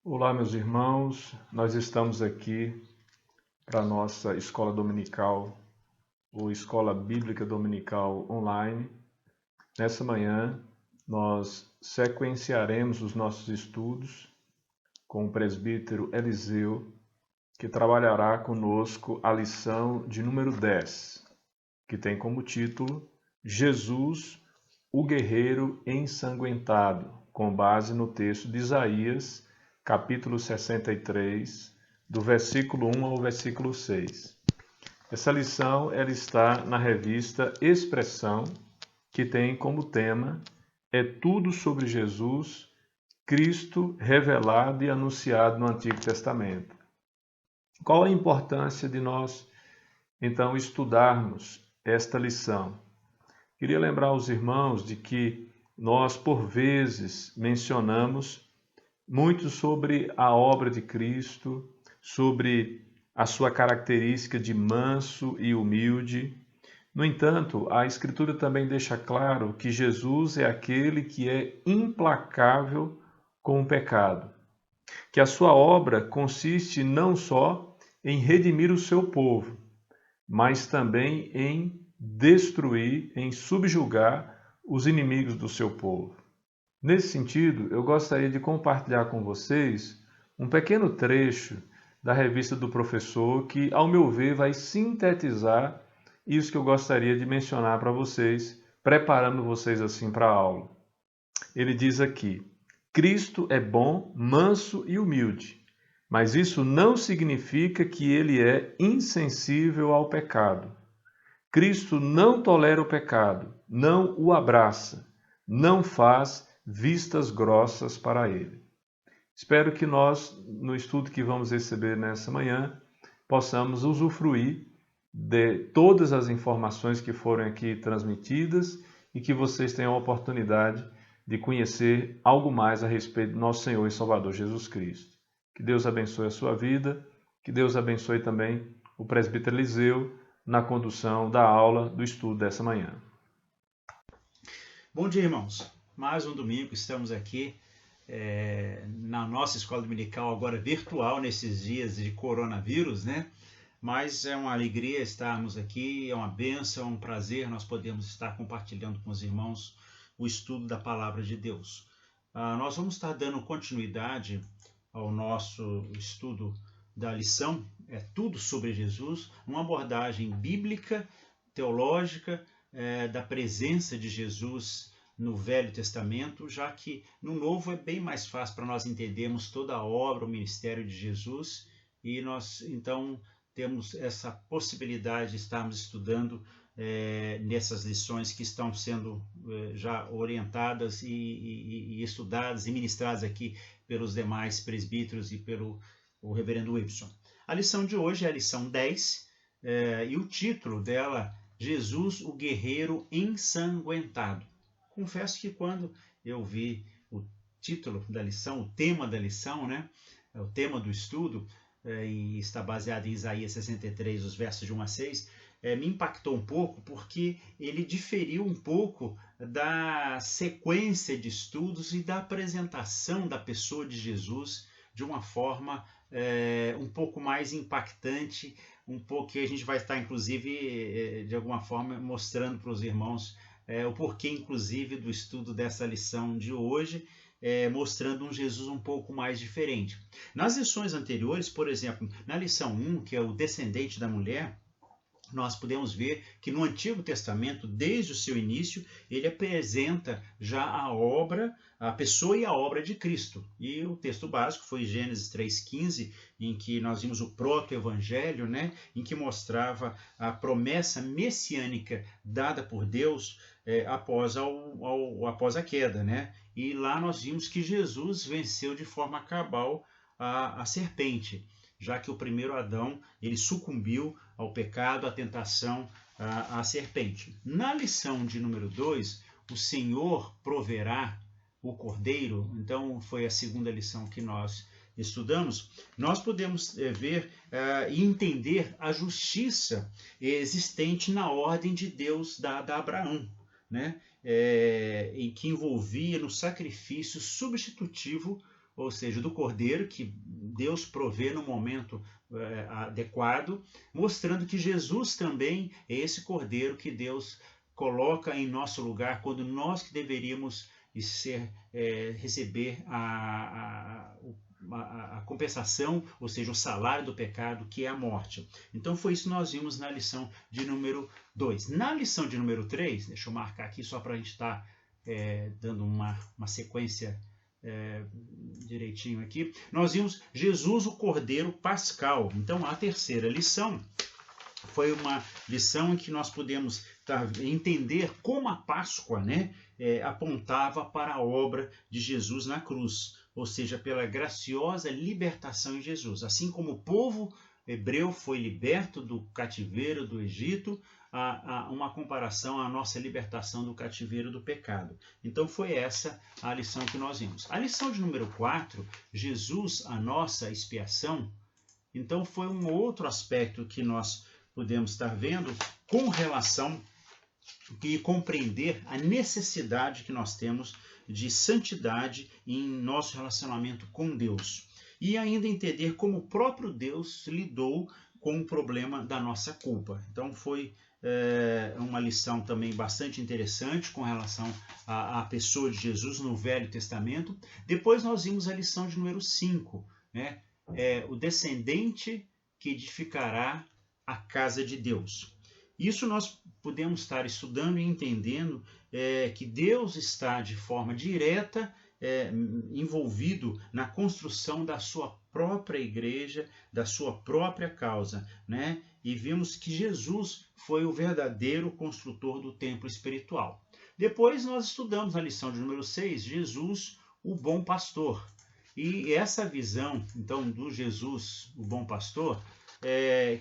Olá, meus irmãos. Nós estamos aqui para a nossa escola dominical, ou escola bíblica dominical online. Nessa manhã, nós sequenciaremos os nossos estudos com o presbítero Eliseu, que trabalhará conosco a lição de número 10, que tem como título Jesus, o guerreiro ensanguentado, com base no texto de Isaías, capítulo 63, do versículo 1 ao versículo 6. Essa lição ela está na revista Expressão, que tem como tema É tudo sobre Jesus, Cristo revelado e anunciado no Antigo Testamento. Qual a importância de nós, então, estudarmos esta lição? Queria lembrar aos irmãos de que nós, por vezes, mencionamos muito sobre a obra de Cristo, sobre a sua característica de manso e humilde. No entanto, a Escritura também deixa claro que Jesus é aquele que é implacável com o pecado, que a sua obra consiste não só em redimir o seu povo, mas também em destruir, em subjugar os inimigos do seu povo. Nesse sentido, eu gostaria de compartilhar com vocês um pequeno trecho da revista do professor que, ao meu ver, vai sintetizar isso que eu gostaria de mencionar para vocês, preparando vocês assim para a aula. Ele diz aqui: Cristo é bom, manso e humilde, mas isso não significa que ele é insensível ao pecado. Cristo não tolera o pecado, não o abraça, não faz vistas grossas para ele. Espero que nós, no estudo que vamos receber nessa manhã, possamos usufruir de todas as informações que foram aqui transmitidas e que vocês tenham a oportunidade de conhecer algo mais a respeito do nosso Senhor e Salvador Jesus Cristo. Que Deus abençoe a sua vida, que Deus abençoe também o presbítero Eliseu na condução da aula do estudo dessa manhã. Bom dia, irmãos. Mais um domingo, estamos aqui na nossa escola dominical, agora virtual, nesses dias de coronavírus, né? Mas é uma alegria estarmos aqui, é uma bênção, é um prazer nós podemos estar compartilhando com os irmãos o estudo da Palavra de Deus. Nós vamos estar dando continuidade ao nosso estudo da lição, é tudo sobre Jesus, uma abordagem bíblica, teológica, da presença de Jesus no Velho Testamento, já que no Novo é bem mais fácil para nós entendermos toda a obra, o ministério de Jesus, e nós então temos essa possibilidade de estarmos estudando nessas lições que estão sendo já orientadas e estudadas e ministradas aqui pelos demais presbíteros e pelo o reverendo Wilson. A lição de hoje é a lição 10 e o título dela, Jesus, o guerreiro ensanguentado. Confesso que quando eu vi o título da lição, o tema da lição, né, o tema do estudo, e está baseado em Isaías 63, os versos de 1 a 6, me impactou um pouco porque ele diferiu um pouco da sequência de estudos e da apresentação da pessoa de Jesus de uma forma um pouco mais impactante, um pouco que a gente vai estar, inclusive, de alguma forma, mostrando para os irmãos o porquê, inclusive, do estudo dessa lição de hoje, mostrando um Jesus um pouco mais diferente. Nas lições anteriores, por exemplo, na lição 1, que é o descendente da mulher, nós podemos ver que no Antigo Testamento, desde o seu início, ele apresenta já a obra, a pessoa e a obra de Cristo. E o texto básico foi Gênesis 3,15, em que nós vimos o proto-evangelho, né, em que mostrava a promessa messiânica dada por Deus após a queda. Né? E lá nós vimos que Jesus venceu de forma cabal a serpente, já que o primeiro Adão ele sucumbiu ao pecado, à tentação, à serpente. Na lição de número 2, o Senhor proverá o cordeiro, então foi a segunda lição que nós estudamos, nós podemos ver e entender a justiça existente na ordem de Deus dada a Abraão, né? Em que envolvia no sacrifício substitutivo ou seja, do cordeiro que Deus provê no momento adequado, mostrando que Jesus também é esse cordeiro que Deus coloca em nosso lugar quando nós que deveríamos receber a compensação, ou seja, o salário do pecado, que é a morte. Então foi isso que nós vimos na lição de número 2. Na lição de número 3, deixa eu marcar aqui só para a gente estar dando uma sequência direitinho aqui, nós vimos Jesus, o Cordeiro Pascal. Então a terceira lição foi uma lição em que nós podemos entender como a Páscoa, né, apontava para a obra de Jesus na cruz, ou seja, pela graciosa libertação em Jesus. Assim como o povo hebreu foi liberto do cativeiro do Egito, uma comparação à nossa libertação do cativeiro do pecado. Então foi essa a lição que nós vimos. A lição de número 4, Jesus, a nossa expiação, então foi um outro aspecto que nós podemos estar vendo com relação e compreender a necessidade que nós temos de santidade em nosso relacionamento com Deus. E ainda entender como o próprio Deus lidou com o problema da nossa culpa. Então foi uma lição também bastante interessante com relação à pessoa de Jesus no Velho Testamento. Depois nós vimos a lição de número 5, né? O descendente que edificará a casa de Deus. Isso nós podemos estar estudando e entendendo que Deus está de forma direta envolvido na construção da sua própria igreja, da sua própria causa, né? E vimos que Jesus foi o verdadeiro construtor do templo espiritual. Depois nós estudamos na lição de número 6, Jesus, o bom pastor. E essa visão, então, do Jesus, o bom pastor,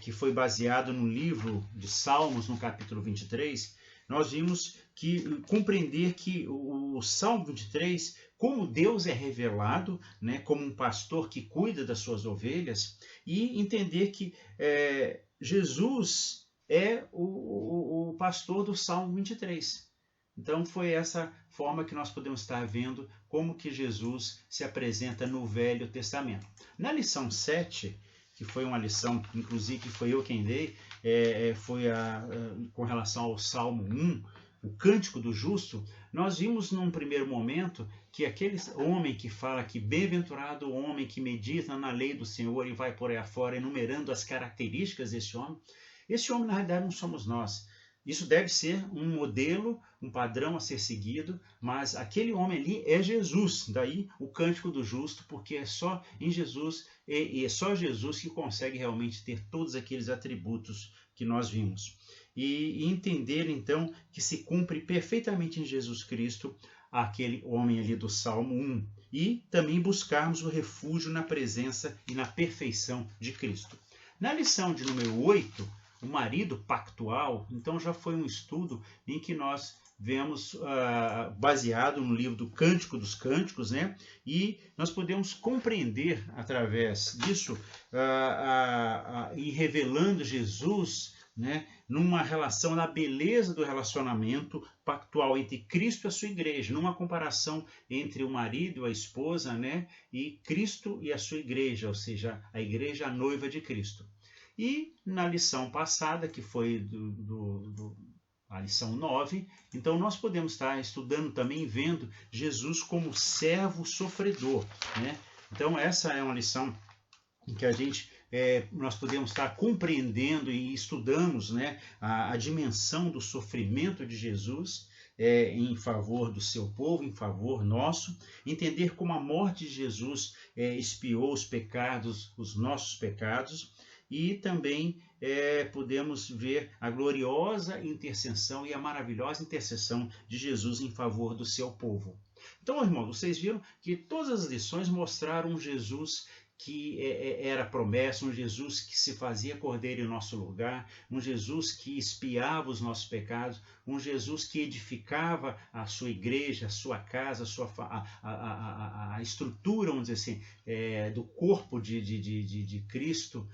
que foi baseado no livro de Salmos, no capítulo 23, nós vimos que compreender que o Salmo 23, como Deus é revelado, né, como um pastor que cuida das suas ovelhas, e entender que Jesus é o pastor do Salmo 23. Então foi essa forma que nós podemos estar vendo como que Jesus se apresenta no Velho Testamento. Na lição 7, que foi uma lição, inclusive, que foi eu quem dei, com relação ao Salmo 1, o Cântico do Justo, nós vimos num primeiro momento que aquele homem que fala que bem-aventurado o homem que medita na lei do Senhor e vai por aí afora enumerando as características desse homem, esse homem na realidade não somos nós. Isso deve ser um modelo, um padrão a ser seguido, mas aquele homem ali é Jesus. Daí o Cântico do Justo, porque é só em Jesus, e é só Jesus que consegue realmente ter todos aqueles atributos que nós vimos. E entender então que se cumpre perfeitamente em Jesus Cristo aquele homem ali do Salmo 1. E também buscarmos o refúgio na presença e na perfeição de Cristo. Na lição de número 8, o marido pactual, então já foi um estudo em que nós vemos, baseado no livro do Cântico dos Cânticos, né? E nós podemos compreender através disso, e revelando Jesus, né? Numa relação, na beleza do relacionamento pactual entre Cristo e a sua igreja, numa comparação entre o marido e a esposa, né? E Cristo e a sua igreja, ou seja, a igreja, a noiva de Cristo. E na lição passada, que foi a lição 9, então nós podemos estar estudando também, vendo Jesus como servo sofredor, né? Então essa é uma lição em que nós podemos estar compreendendo e estudamos, né, a dimensão do sofrimento de Jesus em favor do seu povo, em favor nosso, entender como a morte de Jesus expiou os pecados, os nossos pecados, e também podemos ver a gloriosa intercessão e a maravilhosa intercessão de Jesus em favor do seu povo. Então, irmãos, vocês viram que todas as lições mostraram um Jesus que era promessa, um Jesus que se fazia cordeiro em nosso lugar, um Jesus que expiava os nossos pecados, um Jesus que edificava a sua igreja, a sua casa, a estrutura, vamos dizer assim, do corpo de Cristo,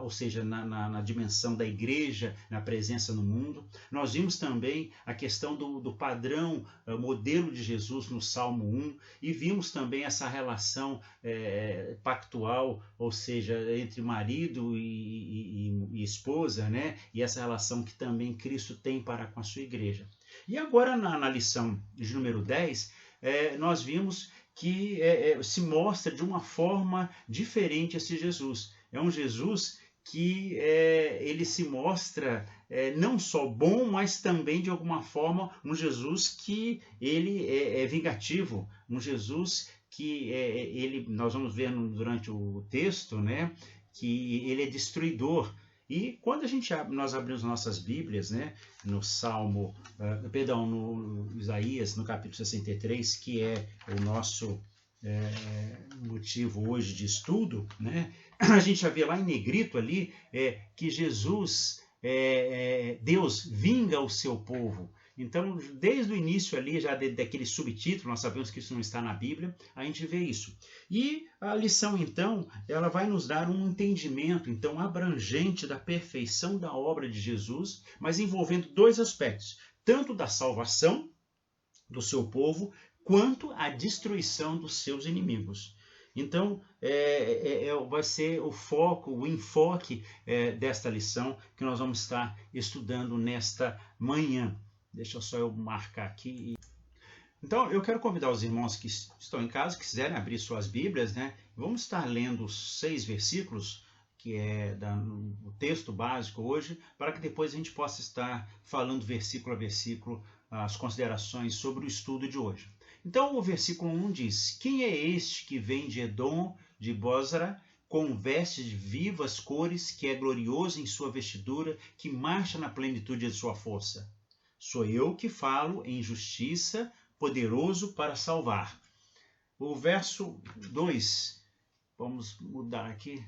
ou seja, na dimensão da igreja, na presença no mundo. Nós vimos também a questão do padrão, modelo de Jesus no Salmo 1, e vimos também essa relação pactual, ou seja, entre marido e esposa, né? E essa relação que também Cristo tem para com a sua igreja. E agora, na lição de número 10, nós vimos que se mostra de uma forma diferente esse Jesus. É um Jesus que ele se mostra não só bom, mas também, de alguma forma, um Jesus que ele é vingativo, um Jesus que nós vamos ver durante o texto, né, que ele é destruidor. E quando nós abrimos nossas Bíblias, né, no no Isaías, no capítulo 63, que é o nosso motivo hoje de estudo, né, a gente já vê lá em negrito ali que Jesus, Deus vinga o seu povo. Então, desde o início ali, já daquele subtítulo, nós sabemos que isso não está na Bíblia, a gente vê isso. E a lição, então, ela vai nos dar um entendimento, então, abrangente da perfeição da obra de Jesus, mas envolvendo dois aspectos, tanto da salvação do seu povo, quanto a destruição dos seus inimigos. Então, vai ser o foco, o enfoque desta lição que nós vamos estar estudando nesta manhã. Deixa só eu marcar aqui. Então, eu quero convidar os irmãos que estão em casa, que quiserem abrir suas Bíblias, né? Vamos estar lendo os 6 versículos, que é o texto básico hoje, para que depois a gente possa estar falando versículo a versículo as considerações sobre o estudo de hoje. Então, o versículo 1 diz: Quem é este que vem de Edom, de Bozra, com vestes de vivas cores, que é glorioso em sua vestidura, que marcha na plenitude de sua força? Sou eu que falo em justiça, poderoso para salvar. O verso 2, vamos mudar aqui.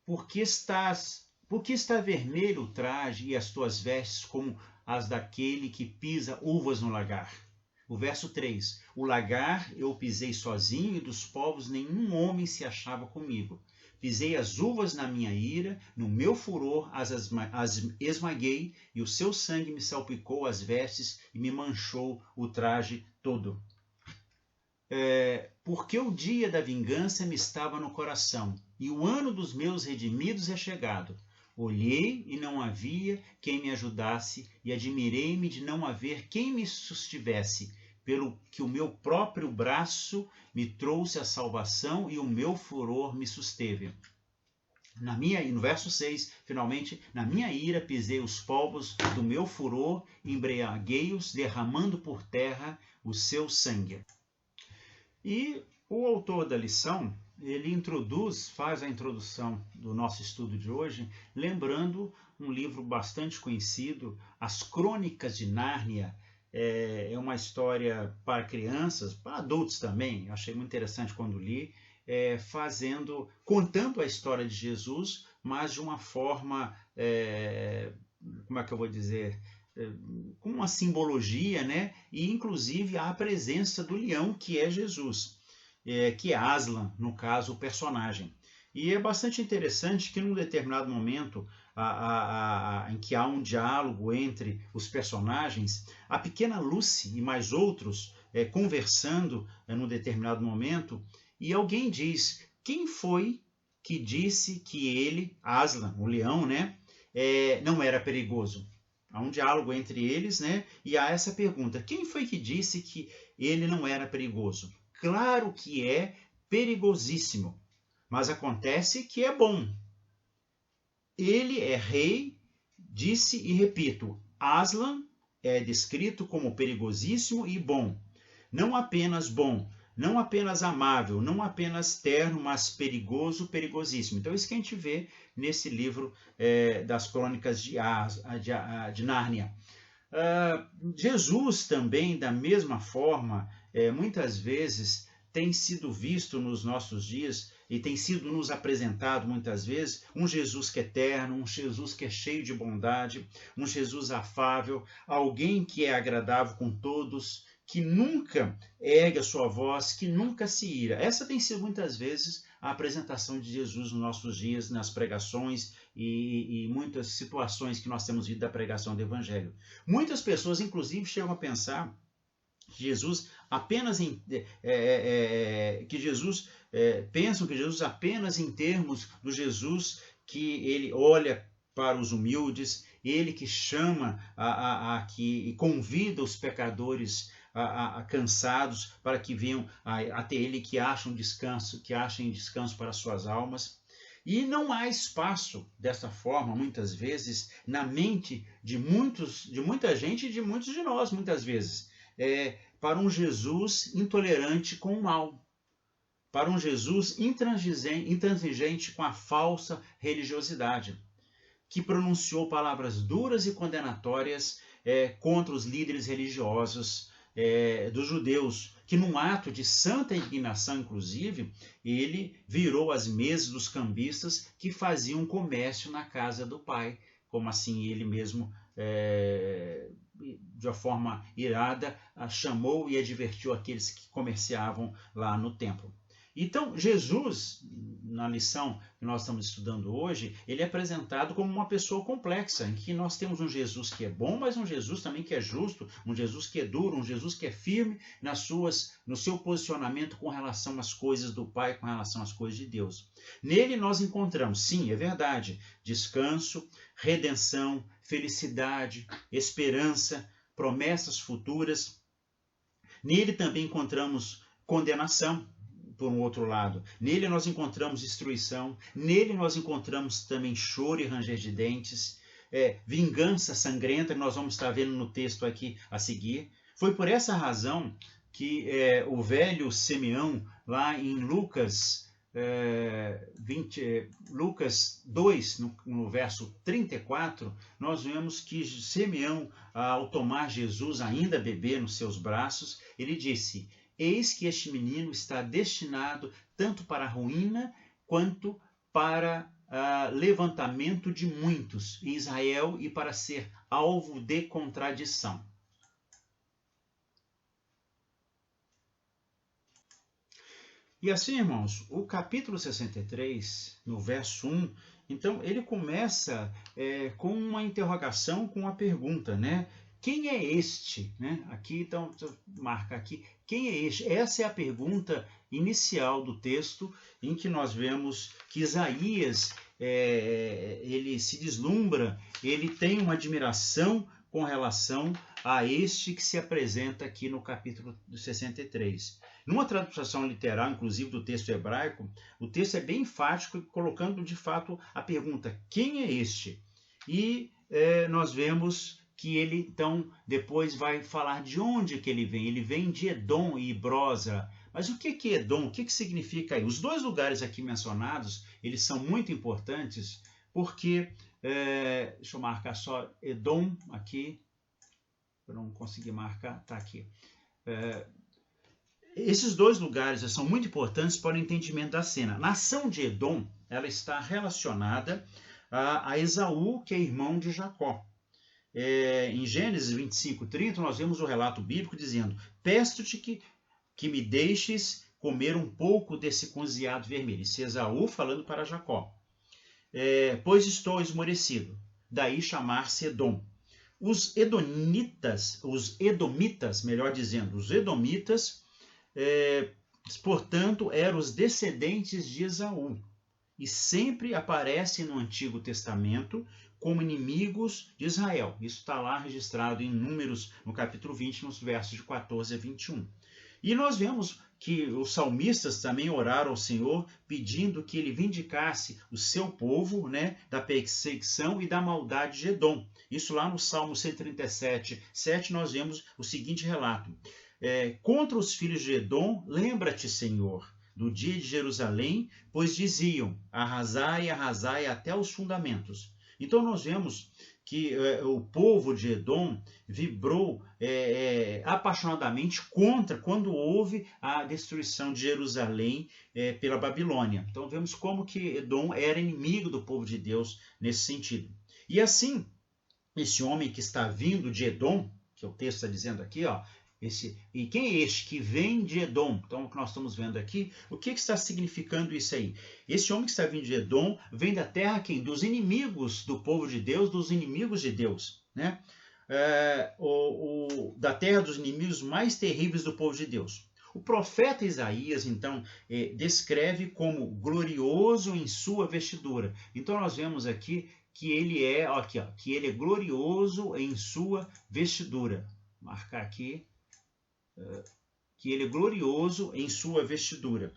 Por que está vermelho o traje e as tuas vestes como as daquele que pisa uvas no lagar? O verso 3, o lagar eu pisei sozinho e dos povos nenhum homem se achava comigo. Pisei as uvas na minha ira, no meu furor as esmaguei, e o seu sangue me salpicou as vestes e me manchou o traje todo. Porque o dia da vingança me estava no coração, e o ano dos meus redimidos é chegado. Olhei e não havia quem me ajudasse, e admirei-me de não haver quem me sustivesse, pelo que o meu próprio braço me trouxe a salvação e o meu furor me susteve. No verso 6, finalmente, na minha ira pisei os povos do meu furor, embriaguei-os, derramando por terra o seu sangue. E o autor da lição, ele faz a introdução do nosso estudo de hoje, lembrando um livro bastante conhecido, As Crônicas de Nárnia. É uma história para crianças, para adultos também. Eu achei muito interessante quando li, contando a história de Jesus, mas de uma forma, como é que eu vou dizer, com uma simbologia, né? E inclusive a presença do leão, que é Jesus, que é Aslan, no caso, o personagem. E é bastante interessante que num determinado momento em que há um diálogo entre os personagens, a pequena Lucy e mais outros conversando num determinado momento, e alguém diz: quem foi que disse que ele, Aslan, o leão, né, não era perigoso? Há um diálogo entre eles, né, e há essa pergunta: quem foi que disse que ele não era perigoso? Claro que é perigosíssimo, mas acontece que é bom. Ele é rei, disse e repito, Aslan é descrito como perigosíssimo e bom. Não apenas bom, não apenas amável, não apenas terno, mas perigoso, perigosíssimo. Então, isso que a gente vê nesse livro das Crônicas de Nárnia. Jesus também, da mesma forma, muitas vezes tem sido visto nos nossos dias e tem sido nos apresentado muitas vezes um Jesus que é eterno, um Jesus que é cheio de bondade, um Jesus afável, alguém que é agradável com todos, que nunca ergue a sua voz, que nunca se ira. Essa tem sido muitas vezes a apresentação de Jesus nos nossos dias, nas pregações e muitas situações que nós temos visto da pregação do Evangelho. Muitas pessoas, inclusive, chegam a pensar que Jesus pensam que Jesus apenas em termos do Jesus que ele olha para os humildes, ele que chama e convida os pecadores cansados para que venham até ele, que achem descanso para suas almas. E não há espaço dessa forma, muitas vezes, na mente de muita gente e de muitos de nós, muitas vezes, para um Jesus intolerante com o mal, para um Jesus intransigente com a falsa religiosidade, que pronunciou palavras duras e condenatórias contra os líderes religiosos dos judeus, que num ato de santa indignação, inclusive, ele virou as mesas dos cambistas que faziam comércio na casa do Pai, como assim ele mesmo, de uma forma irada, chamou e advertiu aqueles que comerciavam lá no templo. Então, Jesus, na lição que nós estamos estudando hoje, ele é apresentado como uma pessoa complexa, em que nós temos um Jesus que é bom, mas um Jesus também que é justo, um Jesus que é duro, um Jesus que é firme no seu posicionamento com relação às coisas do Pai, com relação às coisas de Deus. Nele nós encontramos, sim, é verdade, descanso, redenção, felicidade, esperança, promessas futuras. Nele também encontramos condenação, por um outro lado. Nele nós encontramos destruição, nele nós encontramos também choro e ranger de dentes, vingança sangrenta, que nós vamos estar vendo no texto aqui a seguir. Foi por essa razão que o velho Simeão, lá em Lucas 2, no verso 34, nós vemos que Simeão, ao tomar Jesus ainda bebê nos seus braços, ele disse: eis que este menino está destinado tanto para a ruína quanto para levantamento de muitos em Israel e para ser alvo de contradição. E assim, irmãos, o capítulo 63, no verso 1, então ele começa com uma interrogação, com uma pergunta, né? Quem é este? Né? Aqui, então, marca aqui. Quem é este? Essa é a pergunta inicial do texto, em que nós vemos que Isaías, ele se deslumbra, ele tem uma admiração com relação a este que se apresenta aqui no capítulo 63. Numa tradução literal, inclusive, do texto hebraico, o texto é bem enfático, colocando, de fato, a pergunta: quem é este? E nós vemos que ele, então, depois vai falar de onde que ele vem. Ele vem de Edom e Bosra. Mas o que é Edom? O que significa aí? Os dois lugares aqui mencionados, eles são muito importantes, porque, deixa eu marcar só Edom aqui, eu não consegui marcar, está aqui. Esses dois lugares são muito importantes para o entendimento da cena. A nação de Edom, ela está relacionada a Esaú, que é irmão de Jacó. Em Gênesis 25:30, nós vemos o relato bíblico dizendo: peço-te que me deixes comer um pouco desse cozinhado vermelho. Isso é Esaú falando para Jacó. Pois estou esmorecido. Daí chamar-se Edom. Os edomitas, portanto, eram os descendentes de Esaú. E sempre aparecem no Antigo Testamento como inimigos de Israel. Isso está lá registrado em Números, no capítulo 20, nos versos de 14 a 21. E nós vemos que os salmistas também oraram ao Senhor, pedindo que ele vindicasse o seu povo, né, da perseguição e da maldade de Edom. Isso lá no Salmo 137, 7, nós vemos o seguinte relato: contra os filhos de Edom, lembra-te, Senhor, do dia de Jerusalém, pois diziam: arrasai, arrasai até os fundamentos. Então nós vemos que o povo de Edom vibrou apaixonadamente contra quando houve a destruição de Jerusalém pela Babilônia. Então vemos como que Edom era inimigo do povo de Deus nesse sentido. E assim, esse homem que está vindo de Edom, que o texto está dizendo aqui, E quem é este que vem de Edom? Então, o que nós estamos vendo aqui, o que está significando isso aí? Esse homem que está vindo de Edom vem da terra quem? Dos inimigos do povo de Deus, dos inimigos de Deus, né? Da terra dos inimigos mais terríveis do povo de Deus. O profeta Isaías, então, descreve como glorioso em sua vestidura. Então, nós vemos aqui que ele é, que ele é glorioso em sua vestidura. Vou marcar aqui. Que ele é glorioso em sua vestidura.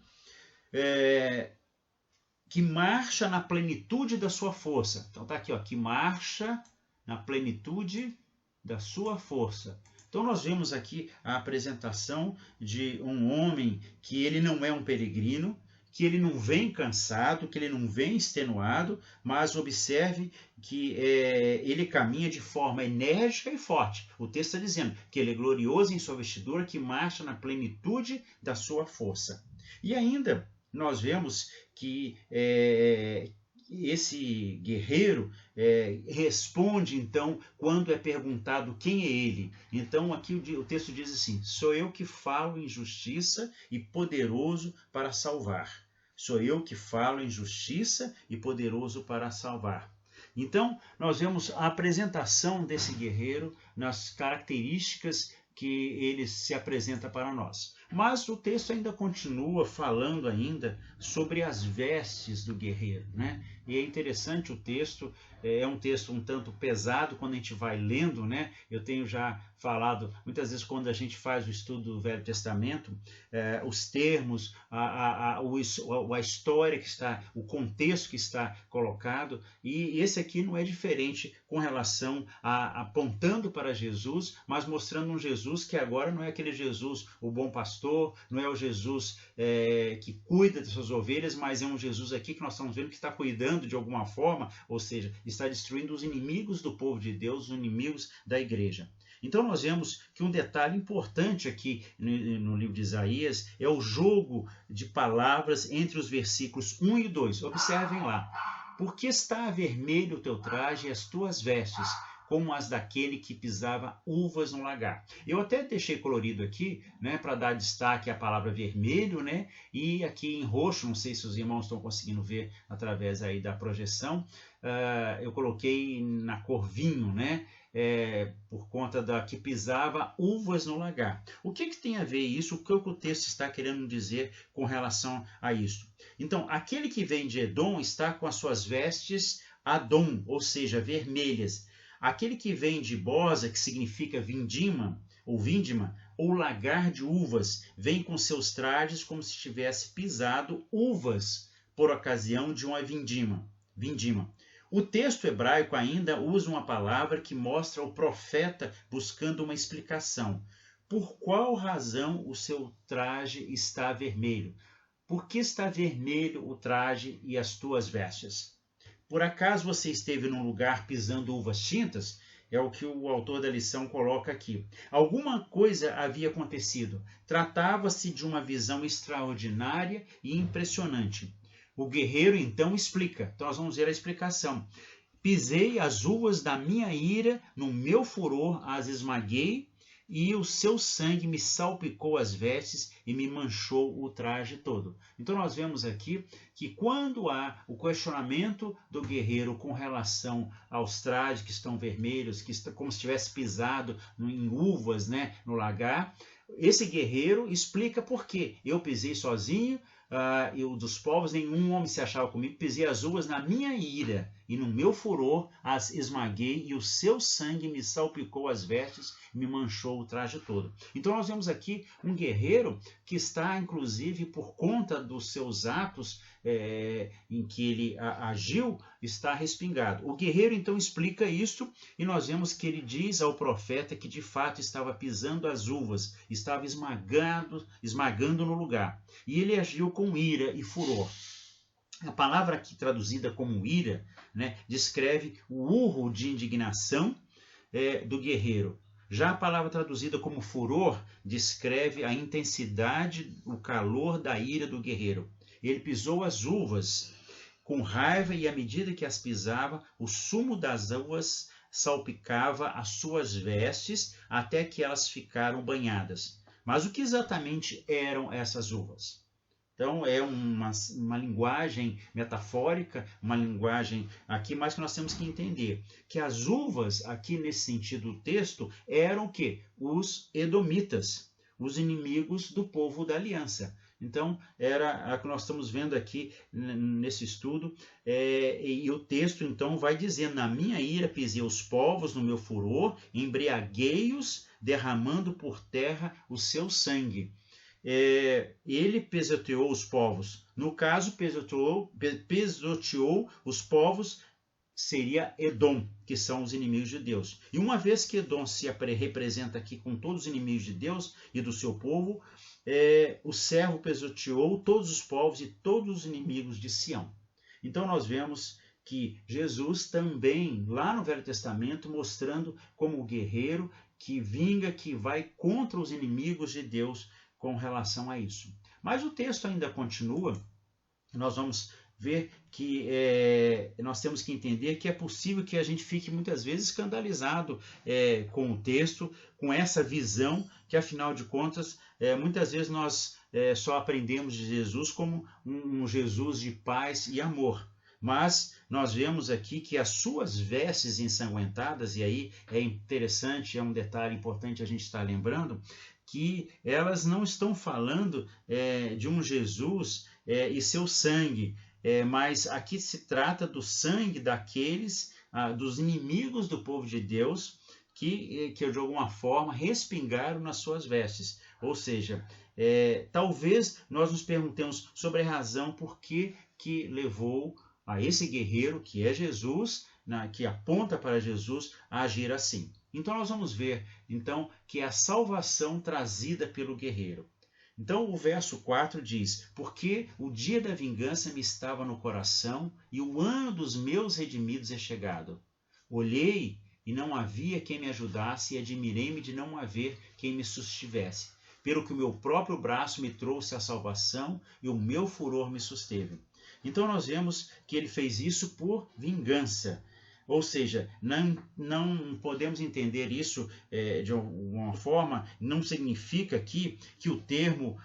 Que marcha na plenitude da sua força. Então, está aqui, que marcha na plenitude da sua força. Então nós vemos aqui a apresentação de um homem que ele não é um peregrino, que ele não vem cansado, que ele não vem extenuado, mas observe que ele caminha de forma enérgica e forte. O texto está dizendo que ele é glorioso em sua vestidura, que marcha na plenitude da sua força. E ainda nós vemos que esse guerreiro responde, então, quando é perguntado quem é ele. Então, aqui o texto diz assim: sou eu que falo em justiça e poderoso para salvar. Sou eu que falo em justiça e poderoso para salvar. Então, nós vemos a apresentação desse guerreiro nas características que ele se apresenta para nós. Mas o texto ainda continua falando ainda sobre as vestes do guerreiro, né? E é interessante o texto, é um texto um tanto pesado quando a gente vai lendo, né? Eu tenho já falado, muitas vezes quando a gente faz o estudo do Velho Testamento, os termos, a história que está, o contexto que está colocado, e esse aqui não é diferente com relação apontando para Jesus, mas mostrando um Jesus que agora não é aquele Jesus, o bom pastor, não é o Jesus que cuida das suas ovelhas, mas é um Jesus aqui que nós estamos vendo que está cuidando de alguma forma, ou seja, está destruindo os inimigos do povo de Deus, os inimigos da igreja. Então nós vemos que um detalhe importante aqui no livro de Isaías é o jogo de palavras entre os versículos 1 e 2. Observem lá. Por que está vermelho o teu traje e as tuas vestes, como as daquele que pisava uvas no lagar? Eu até deixei colorido aqui, né, para dar destaque à palavra vermelho, né, e aqui em roxo, não sei se os irmãos estão conseguindo ver através aí da projeção, eu coloquei na cor vinho, né, por conta da que pisava uvas no lagar. O que tem a ver isso? O que o texto está querendo dizer com relação a isso? Então, aquele que vem de Edom está com as suas vestes Adom, ou seja, vermelhas. Aquele que vem de Boza, que significa vindima, ou lagar de uvas, vem com seus trajes como se tivesse pisado uvas por ocasião de uma vindima. O texto hebraico ainda usa uma palavra que mostra o profeta buscando uma explicação. Por qual razão o seu traje está vermelho? Por que está vermelho o traje e as tuas vestes? Por acaso você esteve num lugar pisando uvas tintas? É o que o autor da lição coloca aqui. Alguma coisa havia acontecido. Tratava-se de uma visão extraordinária e impressionante. O guerreiro então explica. Então nós vamos ver a explicação. Pisei as uvas da minha ira, no meu furor as esmaguei, e o seu sangue me salpicou as vestes e me manchou o traje todo. Então nós vemos aqui que quando há o questionamento do guerreiro com relação aos trajes que estão vermelhos, que está como se tivesse pisado em uvas, né, no lagar, esse guerreiro explica por quê. Eu pisei sozinho, eu dos povos, nenhum homem se achava comigo, pisei as uvas na minha ira, e no meu furor as esmaguei, e o seu sangue me salpicou as vestes, me manchou o traje todo. Então nós vemos aqui um guerreiro que está, inclusive, por conta dos seus atos em que ele agiu, está respingado. O guerreiro então explica isso, e nós vemos que ele diz ao profeta que de fato estava pisando as uvas, estava esmagando no lugar. E ele agiu com ira e furor. A palavra aqui traduzida como ira, né, descreve o urro de indignação do guerreiro. Já a palavra traduzida como furor descreve a intensidade, o calor da ira do guerreiro. Ele pisou as uvas com raiva, e à medida que as pisava, o sumo das uvas salpicava as suas vestes até que elas ficaram banhadas. Mas o que exatamente eram essas uvas? Então, é uma linguagem metafórica, uma linguagem aqui, mas que nós temos que entender que as uvas, aqui nesse sentido do texto, eram o quê? Os edomitas, os inimigos do povo da aliança. Então, era a que nós estamos vendo aqui nesse estudo, e o texto, então, vai dizendo: na minha ira pisei os povos, no meu furor, embriaguei-os, derramando por terra o seu sangue. Ele pisoteou os povos. No caso, pisoteou os povos, seria Edom, que são os inimigos de Deus. E uma vez que Edom se representa aqui com todos os inimigos de Deus e do seu povo, o servo pisoteou todos os povos e todos os inimigos de Sião. Então nós vemos que Jesus também, lá no Velho Testamento, mostrando como o guerreiro que vinga, que vai contra os inimigos de Deus com relação a isso. Mas o texto ainda continua. Nós vamos ver que nós temos que entender que é possível que a gente fique muitas vezes escandalizado com o texto, com essa visão, que afinal de contas, muitas vezes nós só aprendemos de Jesus como um Jesus de paz e amor. Mas nós vemos aqui que as suas vestes ensanguentadas, e aí é interessante, é um detalhe importante a gente estar lembrando, que elas não estão falando de um Jesus e seu sangue, mas aqui se trata do sangue daqueles, dos inimigos do povo de Deus, que de alguma forma respingaram nas suas vestes. Ou seja, talvez nós nos perguntemos sobre a razão por que levou a esse guerreiro, que é Jesus, que aponta para Jesus, a agir assim. Então nós vamos ver então que é a salvação trazida pelo guerreiro. Então o verso 4 diz: porque o dia da vingança me estava no coração e o ano dos meus redimidos é chegado. Olhei e não havia quem me ajudasse e admirei-me de não haver quem me sustivesse. Pelo que o meu próprio braço me trouxe a salvação e o meu furor me susteve. Então nós vemos que ele fez isso por vingança. Ou seja, não podemos entender isso de alguma forma, não significa aqui que o termo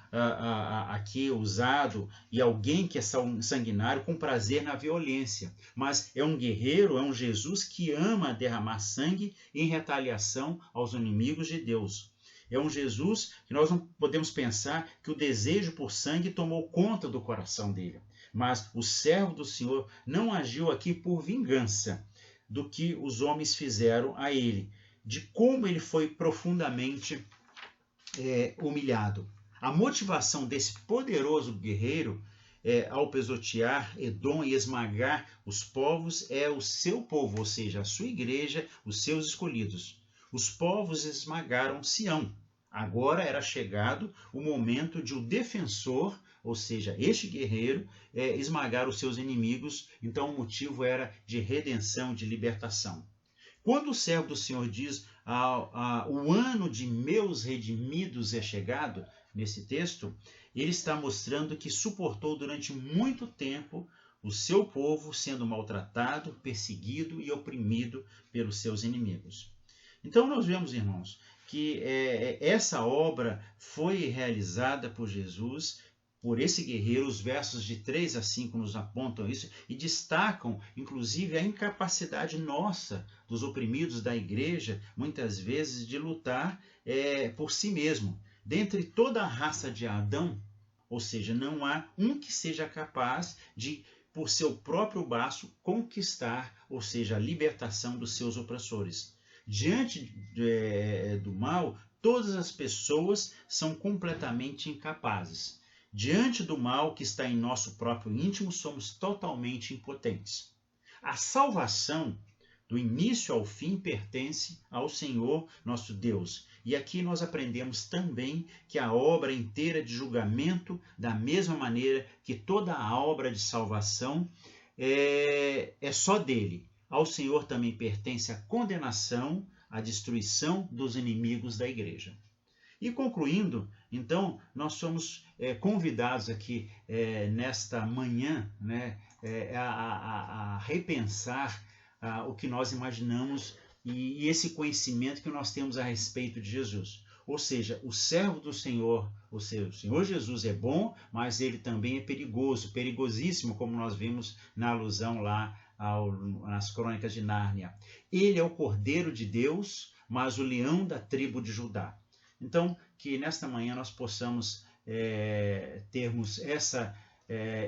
aqui usado e alguém que é sanguinário com prazer na violência, mas é um guerreiro, é um Jesus que ama derramar sangue em retaliação aos inimigos de Deus. É um Jesus que nós não podemos pensar que o desejo por sangue tomou conta do coração dele, mas o servo do Senhor não agiu aqui por vingança do que os homens fizeram a ele, de como ele foi profundamente humilhado. A motivação desse poderoso guerreiro ao pisotear Edom e esmagar os povos é o seu povo, ou seja, a sua igreja, os seus escolhidos. Os povos esmagaram Sião. Agora era chegado o momento de o defensor, ou seja, este guerreiro, esmagar os seus inimigos. Então o motivo era de redenção, de libertação. Quando o servo do Senhor diz o ano de meus redimidos é chegado, nesse texto, ele está mostrando que suportou durante muito tempo o seu povo sendo maltratado, perseguido e oprimido pelos seus inimigos. Então nós vemos, irmãos, que essa obra foi realizada por Jesus, por esse guerreiro. Os versos de 3 a 5 nos apontam isso e destacam, inclusive, a incapacidade nossa, dos oprimidos da igreja, muitas vezes, de lutar por si mesmo. Dentre toda a raça de Adão, ou seja, não há um que seja capaz de, por seu próprio braço, conquistar, ou seja, a libertação dos seus opressores. Diante do mal, todas as pessoas são completamente incapazes. Diante do mal que está em nosso próprio íntimo, somos totalmente impotentes. A salvação, do início ao fim, pertence ao Senhor, nosso Deus. E aqui nós aprendemos também que a obra inteira de julgamento, da mesma maneira que toda a obra de salvação, é só dele. Ao Senhor também pertence a condenação, a destruição dos inimigos da igreja. E concluindo, então, nós somos convidados aqui nesta manhã, né, a repensar o que nós imaginamos e esse conhecimento que nós temos a respeito de Jesus. Ou seja, o servo do Senhor, ou seja, o Senhor Jesus é bom, mas ele também é perigoso, perigosíssimo, como nós vimos na alusão lá nas Crônicas de Nárnia. Ele é o Cordeiro de Deus, mas o leão da tribo de Judá. Então, que nesta manhã nós possamos termos essa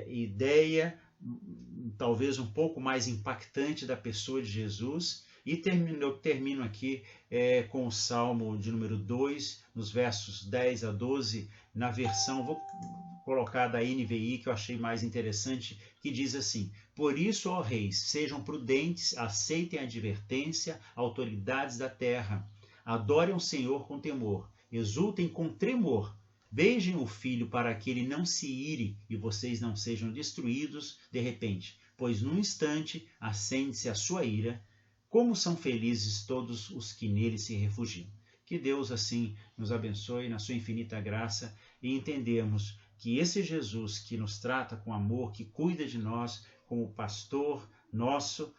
ideia, talvez um pouco mais impactante da pessoa de Jesus. E eu termino aqui com o Salmo de número 2, nos versos 10 a 12, na versão, vou colocar da NVI, que eu achei mais interessante, que diz assim: Por isso, ó reis, sejam prudentes, aceitem a advertência, autoridades da terra. Adorem o Senhor com temor, exultem com tremor. Beijem o Filho para que ele não se ire e vocês não sejam destruídos de repente, pois num instante acende-se a sua ira. Como são felizes todos os que nele se refugiam. Que Deus assim nos abençoe na sua infinita graça e entendermos que esse Jesus que nos trata com amor, que cuida de nós como pastor nosso,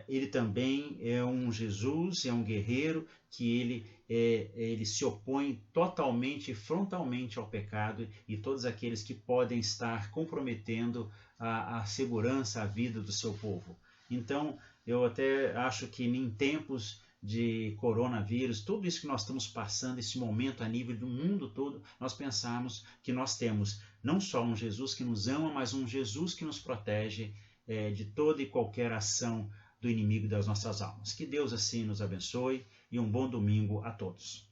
ele também é um Jesus, é um guerreiro, que ele se opõe totalmente, frontalmente ao pecado e todos aqueles que podem estar comprometendo a segurança, a vida do seu povo. Então, eu até acho que em tempos de coronavírus, tudo isso que nós estamos passando, esse momento a nível do mundo todo, nós pensamos que nós temos não só um Jesus que nos ama, mas um Jesus que nos protege de toda e qualquer ação do inimigo das nossas almas. Que Deus assim nos abençoe e um bom domingo a todos.